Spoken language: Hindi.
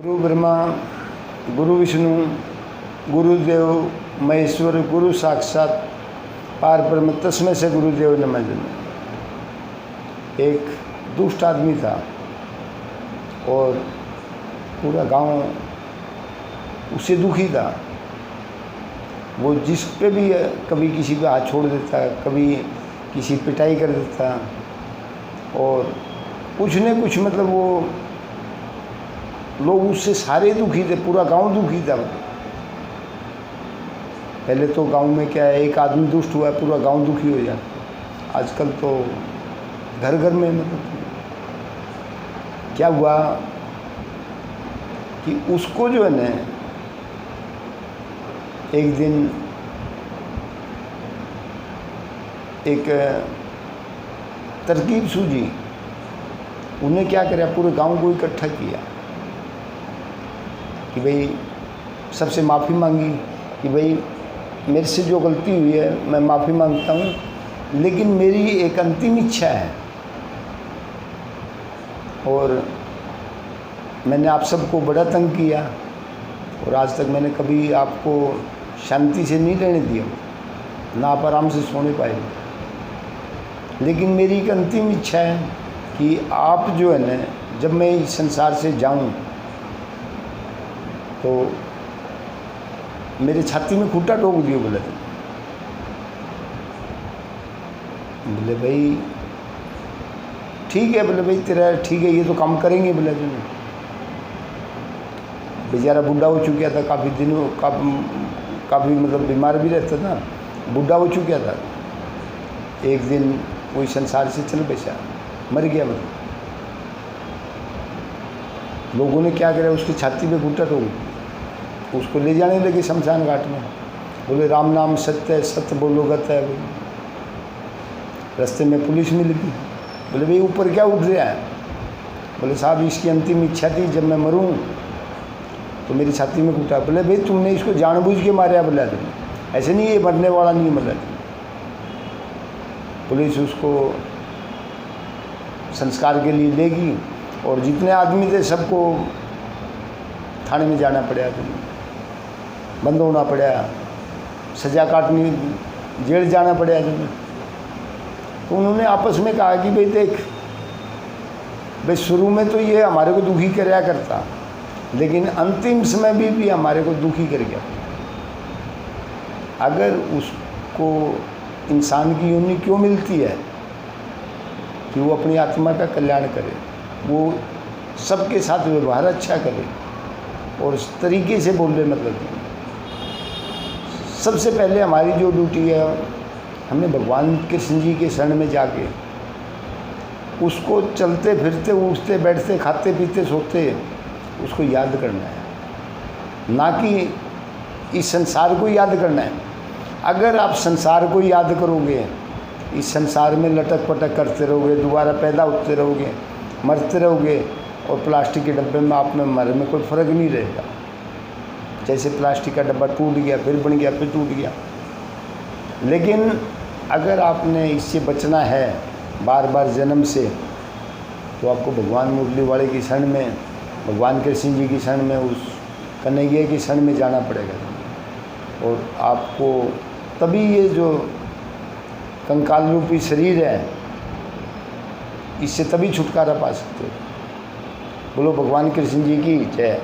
गुरु ब्रह्मा गुरु विष्णु गुरुदेव महेश्वर गुरु साक्षात पार ब्रह्म तस्मै से गुरुदेव नमः। एक दुष्ट आदमी था और पूरा गांव उससे दुखी था। वो जिस पे भी कभी किसी पे हाथ छोड़ देता, कभी किसी पिटाई कर देता और कुछ न कुछ मतलब वो लोग उससे सारे दुखी थे, पूरा गांव दुखी था। पहले तो गांव में क्या है, एक आदमी दुष्ट हुआ है पूरा गांव दुखी हो जाता। आजकल तो घर घर में मतलब क्या हुआ कि उसको जो है ना एक दिन एक तरकीब सूझी। उन्हें क्या करा, पूरे गांव को इकट्ठा किया कि भाई सबसे माफ़ी मांगी कि भाई मेरे से जो गलती हुई है मैं माफ़ी मांगता हूँ, लेकिन मेरी एक अंतिम इच्छा है और मैंने आप सबको बड़ा तंग किया और आज तक मैंने कभी आपको शांति से नहीं रहने दिया, ना आप आराम से सोने पाए। लेकिन मेरी एक अंतिम इच्छा है कि आप जो है ना, जब मैं इस संसार से जाऊं तो मेरे छाती में खूंटा ठोक दियो। बोले भाई ठीक है, बोले भाई तेरा ठीक है, ये तो काम करेंगे। बोले तुमने बेचारा बूढ़ा हो चुका था, काफ़ी दिनों काफ़ी मतलब बीमार भी रहता था, बूढ़ा हो चुका था। एक दिन कोई संसार से चल बचा, मर गया। मतलब लोगों ने क्या करा, उसकी छाती पे खूंटा ठोक, उसको ले जाने लगे शमशान घाट में। बोले राम नाम सत्य है, सत्य बोलो गत है। रास्ते में पुलिस मिल गई। बोले भाई ऊपर क्या उठ रहा है? बोले साहब इसकी अंतिम इच्छा थी जब मैं मरूं तो मेरी छाती में कूटा। बोले भाई तुमने इसको जानबूझ के मारा? बोला तुमने ऐसे नहीं, ये मरने वाला नहीं मरा। पुलिस उसको संस्कार के लिए लेगी और जितने आदमी थे सबको थाने में जाना पड़ा, बंद होना पड़ा, सज़ा काटनी, जेल जाना पड़ा। तो उन्होंने आपस में कहा कि भाई देख भाई शुरू में तो ये हमारे को दुखी कराया करता, लेकिन अंतिम समय भी हमारे को दुखी कर गया। अगर उसको इंसान की यूनि क्यों मिलती है कि वो अपनी आत्मा का कल्याण करे, वो सबके साथ व्यवहार अच्छा करे और इस तरीके से बोले। मतलब सबसे पहले हमारी जो ड्यूटी है, हमने भगवान कृष्ण जी के शरण में जाके उसको चलते फिरते उठते बैठते खाते पीते सोते उसको याद करना है, ना कि इस संसार को याद करना है। अगर आप संसार को याद करोगे, इस संसार में लटक पटक करते रहोगे, दोबारा पैदा होते रहोगे, मरते रहोगे और प्लास्टिक के डब्बे में आप में मरने में कोई फ़र्क नहीं रहेगा। जैसे प्लास्टिक का डब्बा टूट गया, फिर बन गया, फिर टूट गया। लेकिन अगर आपने इससे बचना है बार बार जन्म से, तो आपको भगवान मुरली वाले की शरण में, भगवान कृष्ण जी की शरण में, उस कन्हैया की शरण में जाना पड़ेगा। और आपको तभी ये जो कंकाल रूपी शरीर है, इससे तभी छुटकारा पा सकते हो। बोलो भगवान कृष्ण जी की जय।